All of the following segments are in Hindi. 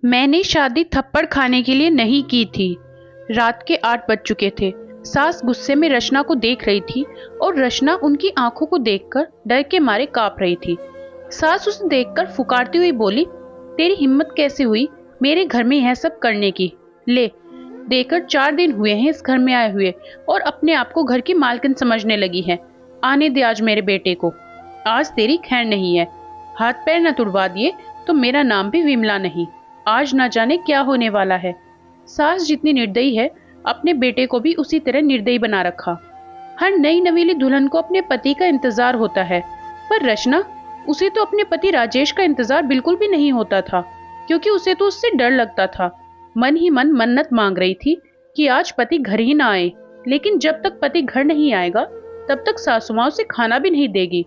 मैंने शादी थप्पड़ खाने के लिए नहीं की थी। रात के 8 बज चुके थे। सास गुस्से में रचना को देख रही थी और रचना उनकी आंखों को देखकर डर के मारे कांप रही थी। सास उसे देखकर फुकारती हुई बोली, तेरी हिम्मत कैसे हुई मेरे घर में यह सब करने की? ले, देकर 4 दिन हुए हैं इस घर में आए हुए और अपने आप को घर की मालकिन समझने लगी है। आने दे आज मेरे बेटे को। आज तेरी खैर नहीं है। हाथ पैर न तुड़वा दिए तो मेरा नाम भी विमला नहीं। आज ना जाने क्या होने वाला है। सास जितनी निर्दयी है, अपने बेटे को भी उसी तरह निर्दयी बना रखा। हर नई नवेली दुल्हन को अपने पति का इंतजार होता है, पर रचना, उसे तो अपने पति राजेश का इंतजार बिल्कुल भी नहीं होता था, क्योंकि उसे तो उससे डर लगता था। मन ही मन मन्नत मांग रही थी कि आज पति घर ही ना आए, लेकिन जब तक पति घर नहीं आएगा तब तक सासू माँ उसे खाना भी नहीं देगी।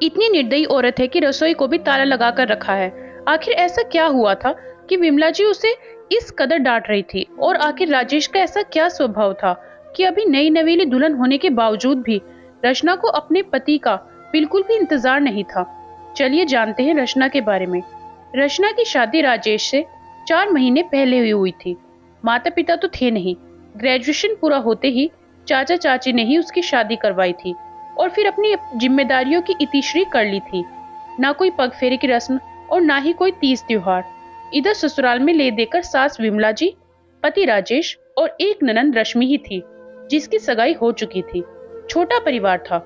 इतनी निर्दयी औरत है कि रसोई को भी ताला लगा कर रखा है। आखिर ऐसा क्या हुआ था कि विमला जी उसे इस कदर डांट रही थी? और आखिर राजेश का ऐसा क्या स्वभाव था कि अभी नई नवेली दुल्हन होने के बावजूद भी रचना को अपने पति का बिल्कुल भी इंतजार नहीं था। चलिए जानते हैं रचना के बारे में। रचना की शादी राजेश से 4 महीने पहले हुई थी। माता पिता तो थे नहीं। ग्रेजुएशन पूरा होते ही चाचा चाची ने ही उसकी शादी करवाई थी और फिर अपनी जिम्मेदारियों की इतिश्री कर ली थी। ना कोई पग फेरे की रस्म और ना ही कोई तीज त्योहार। इधर ससुराल में ले देकर सास विमला जी, पति राजेश और एक ननंद रश्मि ही थी, जिसकी सगाई हो चुकी थी। छोटा परिवार था।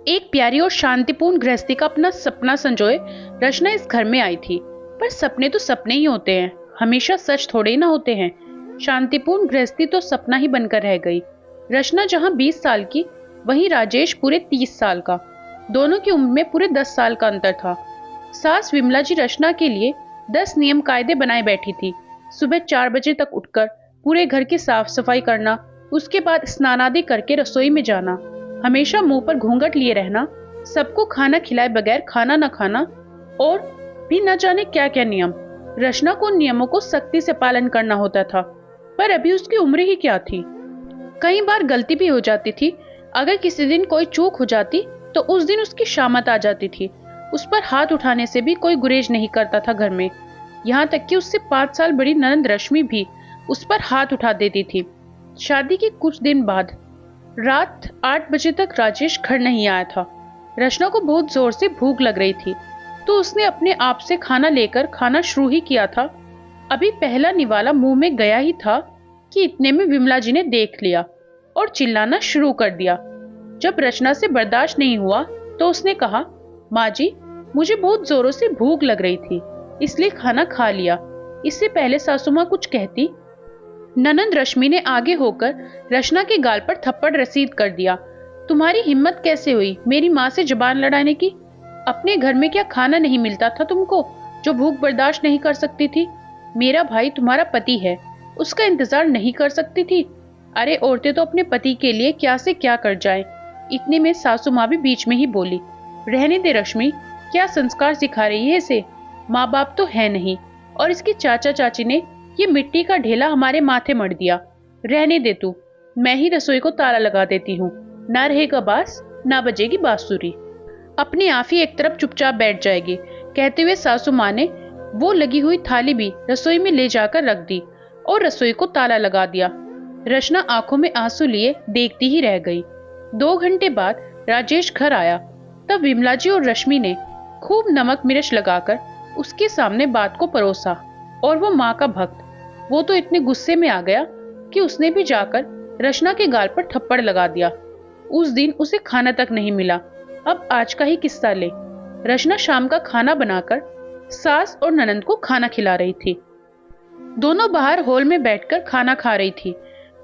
एक प्यारी और शांतिपूर्ण गृहस्थी का अपना सपना संजोए रचना इस घर में आई थी। पर सपने तो सपने ही होते हैं, हमेशा सच थोड़े ही ना होते हैं। शांतिपूर्ण गृहस्थी तो सपना ही बनकर रह गई। रचना जहां 20 साल की, वहीं राजेश पूरे 30 साल का। दोनों की उम्र में पूरे 10 साल का अंतर था। सास विमला जी रचना के लिए 10 नियम कायदे बनाए बैठी थी। सुबह 4 बजे तक उठकर पूरे घर की साफ सफाई करना, उसके बाद स्नान आदि करके रसोई में जाना, हमेशा मुंह पर घूंघट लिए रहना, सबको खाना खिलाए बगैर खाना न खाना, और भी न जाने क्या क्या नियम। रचना को उन नियमों को सख्ती से पालन करना होता था, पर अभी उसकी उम्र ही क्या थी। कई बार गलती भी हो जाती थी। अगर किसी दिन कोई चूक हो जाती तो उस दिन उसकी शामत आ जाती थी। उस पर हाथ उठाने से भी कोई गुरेज नहीं करता था घर में। यहाँ तक कि उससे 5 साल बड़ी ननंद रश्मि भी उस पर हाथ उठा देती थी। शादी के कुछ दिन बाद रात 8 बजे तक राजेश घर नहीं आया था। रचना को बहुत जोर से भूख लग रही थी, तो उसने अपने आप से खाना लेकर खाना शुरू ही किया था। अभी पहला निवाला मुंह में गया ही था कि इतने में विमला जी ने देख लिया और चिल्लाना शुरू कर दिया। जब रचना से बर्दाश्त नहीं हुआ तो उसने कहा, माँ जी, मुझे बहुत जोरों से भूख लग रही थी, इसलिए खाना खा लिया। इससे पहले सासू माँ कुछ कहती, ननंद रश्मि ने आगे होकर रचना के गाल पर थप्पड़ रसीद कर दिया। तुम्हारी हिम्मत कैसे हुई मेरी माँ से जुबान लड़ाने की? अपने घर में क्या खाना नहीं मिलता था तुमको, जो भूख बर्दाश्त नहीं कर सकती थी? मेरा भाई तुम्हारा पति है, उसका इंतजार नहीं कर सकती थी? अरे औरतें तो अपने पति के लिए क्या से क्या कर जाएं। इतने में सासू माँ भी बीच में ही बोली, रहने दे रश्मि, क्या संस्कार सिखा रही है इसे? माँ बाप तो है नहीं, और इसके चाचा चाची ने ये मिट्टी का ढेला हमारे माथे मढ़ दिया। रहने दे तू, मैं ही रसोई को ताला लगा देती हूँ। ना रहेगा बांस, ना बजेगी बांसुरी। अपने आप ही एक तरफ चुपचाप बैठ जाएगी। कहते हुए सासू माँ ने वो लगी हुई थाली भी रसोई में ले जाकर रख दी और रसोई को ताला लगा दिया। रचना आंखों में आंसू लिए देखती ही रह गई। 2 घंटे बाद राजेश घर आया। तब विमला जी और रश्मि ने खूब नमक मिर्च लगाकर उसके सामने बात को परोसा, और वो माँ का भक्त, वो तो इतने गुस्से में आ गया कि उसने भी जाकर रचना के गाल पर थप्पड़ लगा दिया। उस दिन उसे खाना तक नहीं मिला। अब आज का ही किस्सा ले। रचना शाम का खाना बनाकर सास और ननंद को खाना खिला रही थी। दोनों बाहर हॉल में बैठकर खाना खा रही थी।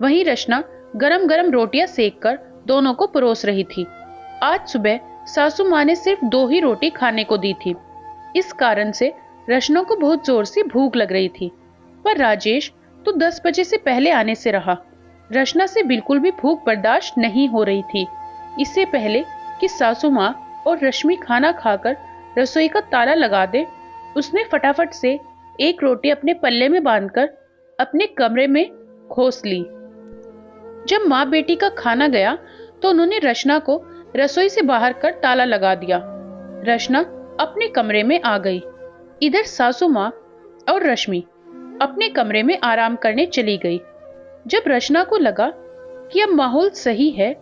वहीं रचना गरम गरम रोटियां सेक कर दोनों को परोस रही थी। आज सुबह सासू माँ ने सिर्फ 2 ही रोटी खाने को दी थी। इस कारण से रचना को बहुत जोर से भूख लग रही थी। पर राजेश तो 10 बजे से पहले आने से रहा। रचना से बिल्कुल भी भूख बर्दाश्त नहीं हो रही थी। इससे पहले कि सासू माँ और रश्मि खाना खाकर रसोई का ताला लगा दे, उसने फटाफट से एक रोटी अपने पल्ले में बांधकर अपने कमरे में खोस ली। जब माँ बेटी का खाना गया तो उन्होंने रचना को रसोई से बाहर कर ताला लगा दिया। रचना अपने कमरे में आ गई। इधर सासू माँ और रश्मि अपने कमरे में आराम करने चली गई। जब रचना को लगा कि अब माहौल सही है,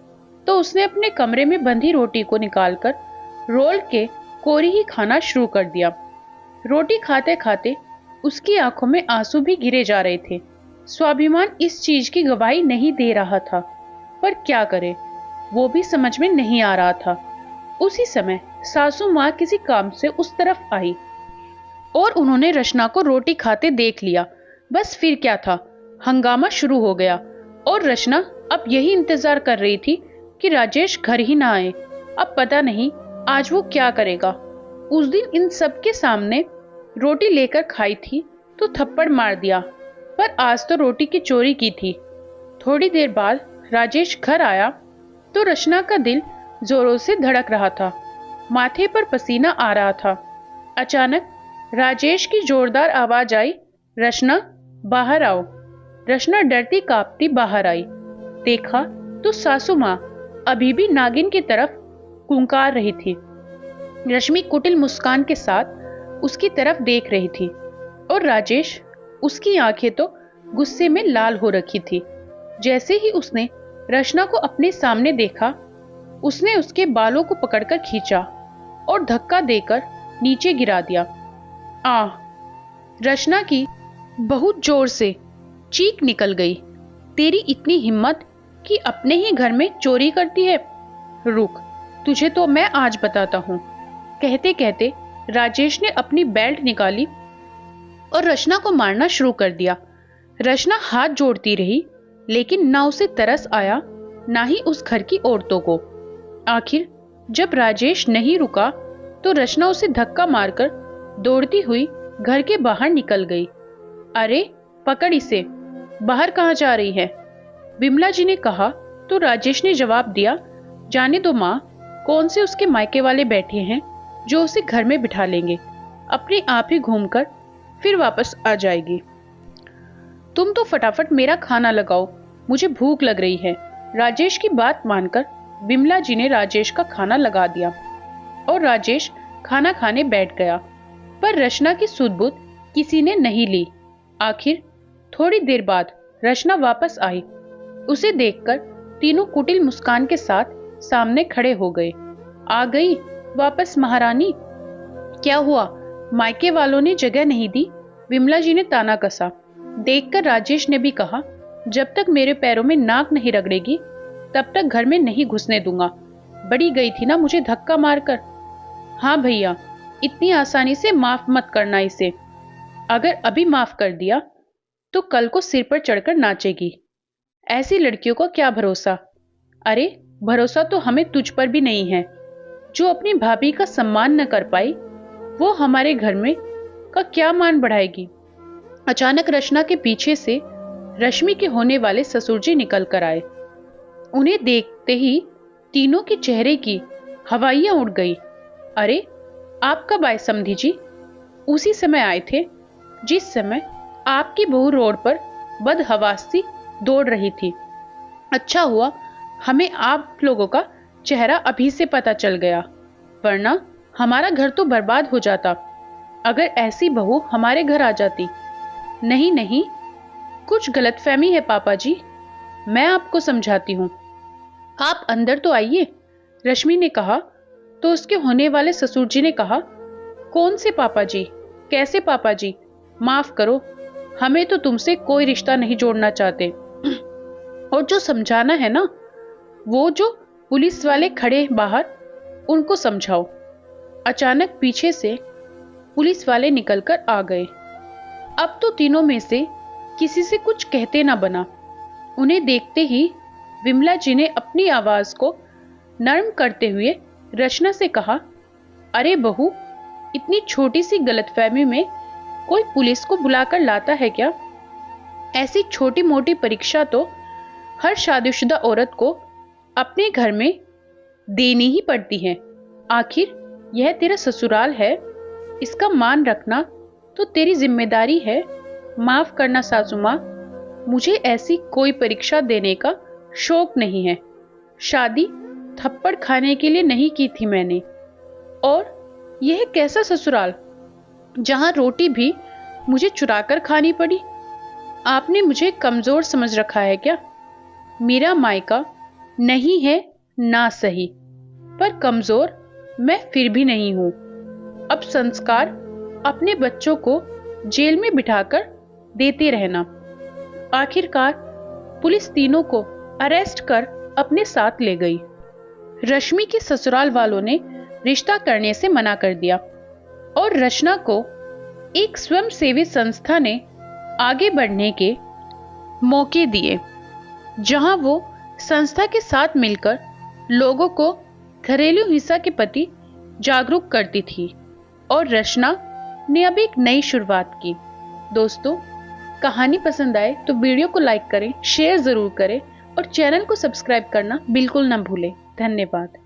तो उसने अपने कमरे में बंधी रोटी को निकालकर रोल के कोरी ही खाना शुरू कर दिया। रोटी खाते खाते उसकी आंखों में आंसू भी गिरे जा रहे थे। स्वाभिमान इस चीज की गवाही नहीं दे रहा था, पर क्या करे, वो भी समझ में नहीं आ रहा था। उसी समय सासू माँ किसी काम से उस तरफ आई और उन्होंने रचना को रोटी खाते देख लिया। बस फिर क्या था, हंगामा शुरू हो गया और रचना अब यही इंतजार कर रही थी कि राजेश घर ही ना आए। अब पता नहीं आज वो क्या करेगा। उस दिन इन सब के सामने रोटी लेकर खाई थी तो थप्पड़ मार दिया, पर आज तो रोटी की चोरी की थी। थोड़ी देर बाद राजेश घर आया तो रचना का दिल जोरों से धड़क रहा था, माथे पर पसीना आ रहा था। अचानक राजेश की जोरदार आवाज आई, रचना बाहर आओ। रचना डरती कांपती बाहर आई। देखा तो सासू माँ अभी भी नागिन की तरफ कुंकार रही थी। रश्मि कुटिल मुस्कान के साथ उसकी तरफ देख रही थी और राजेश, उसकी आंखें तो गुस्से में लाल हो रखी थी। जैसे ही उसने रचना को अपने सामने देखा, उसने उसके बालों को पकड़कर खींचा और धक्का देकर नीचे गिरा दिया। आह! रचना की बहुत जोर से चीख निकल गई। तेरी इतनी हिम्मत कि अपने ही घर में चोरी करती है? रुक, तुझे तो मैं आज बताता हूं। कहते कहते राजेश ने अपनी बेल्ट निकाली और रचना को मारना शुरू कर दिया। रचना हाथ जोड़ती रही, लेकिन ना उसे तरस आया, ना ही उस घर की औरतों को। आखिर जब राजेश नहीं रुका तो रचना उसे धक्का मारकर दौड़ती हुई घर के बाहर निकल गई। अरे पकड़ इसे, बाहर कहाँ जा रही है? विमला जी ने कहा तो राजेश ने जवाब दिया, जाने दो माँ, कौन से उसके मायके वाले बैठे हैं जो उसे घर में बिठा लेंगे। अपने आप ही घूमकर फिर वापस आ जाएगी। तुम तो फटाफट मेरा खाना लगाओ, मुझे भूख लग रही है। राजेश की बात मानकर विमला जी ने राजेश का खाना लगा दिया और राजेश खाना खाने बैठ गया। पर रचना की सुध-बुध किसी ने नहीं ली। आखिर थोड़ी देर बाद रचना वापस आई। उसे देखकर तीनों कुटिल मुस्कान के साथ सामने खड़े हो गए। आ गई वापस महारानी? क्या हुआ, मायके वालों ने जगह नहीं दी? विमला जी ने ताना कसा। देखकर राजेश ने भी कहा, जब तक मेरे पैरों में नाक नहीं रगड़ेगी तब तक घर में नहीं घुसने दूंगा। बड़ी गई थी ना मुझे धक्का मारकर। हाँ भैया, इतनी आसानी से माफ मत करना इसे। अगर अभी माफ कर दिया तो कल को सिर पर चढ़कर नाचेगी। ऐसी लड़कियों का क्या भरोसा? अरे भरोसा तो हमें तुझ पर भी नहीं है। जो अपनी भाभी का सम्मान न कर पाई, वो हमारे घर में का क्या मान बढ़ाएगी? अचानक रचना के पीछे से रश्मि के होने वाले ससुर जी निकल कर आए। उन्हें देखते ही तीनों के चेहरे की हवाइयां उड़ गई। अरे आप कब आए समधी जी? उसी समय आए थे जिस समय आपकी बहू रोड पर बदहवास सी दौड़ रही थी। अच्छा हुआ हमें आप लोगों का चेहरा अभी से पता चल गया, वरना हमारा घर तो बर्बाद हो जाता अगर ऐसी बहू हमारे घर आ जाती। नहीं नहीं, कुछ गलतफहमी है पापा जी, मैं आपको समझाती हूँ। आप अंदर तो आइए, रश्मि ने कहा तो उसके होने वाले ससुर जी ने कहा, कौन से पापा जी? कैसे पापा जी? माफ करो, हमें तो तुमसे कोई रिश्ता नहीं जोड़ना चाहते। और जो समझाना है ना, वो जो पुलिस वाले खड़े बाहर, उनको समझाओ। अचानक पीछे से पुलिस वाले निकलकर आ गए। अब तो तीनों में से किसी से कुछ कहते ना बना। उन्हें देखते ही विमला जी ने अपनी आवाज को नर्म करते हुए रचना से कहा, अरे बहू, इतनी छोटी सी गलतफहमी में कोई पुलिस को बुलाकर लाता है क्या? ऐसी छोटी मोटी परीक्षा तो हर शादीशुदा औरत को अपने घर में देनी ही पड़ती है। आखिर यह तेरा ससुराल है, इसका मान रखना तो तेरी जिम्मेदारी है। माफ करना सासू माँ, मुझे ऐसी कोई परीक्षा देने का शौक नहीं है। शादी थप्पड़ खाने के लिए नहीं की थी मैंने। और यह कैसा ससुराल जहां रोटी भी मुझे चुराकर खानी पड़ी। आपने मुझे कमजोर समझ रखा है क्या? मेरा मायका नहीं है ना सही, पर कमजोर मैं फिर भी नहीं हूं। अब संस्कार अपने बच्चों को जेल में बिठाकर देते रहना। आखिरकार पुलिस तीनों को अरेस्ट कर अपने साथ ले गई। रश्मि के ससुराल वालों ने रिश्ता करने से मना कर दिया और रचना को एक स्वयंसेवी संस्था ने आगे बढ़ने के मौके दिए, जहां वो संस्था के साथ मिलकर लोगों को घरेलू हिंसा के प्रति जागरूक करती थी और रचना ने अब एक नई शुरुआत की। दोस्तों, कहानी पसंद आए तो वीडियो को लाइक करें, शेयर जरूर करें और चैनल को सब्सक्राइब करना बिल्कुल ना भूलें। धन्यवाद।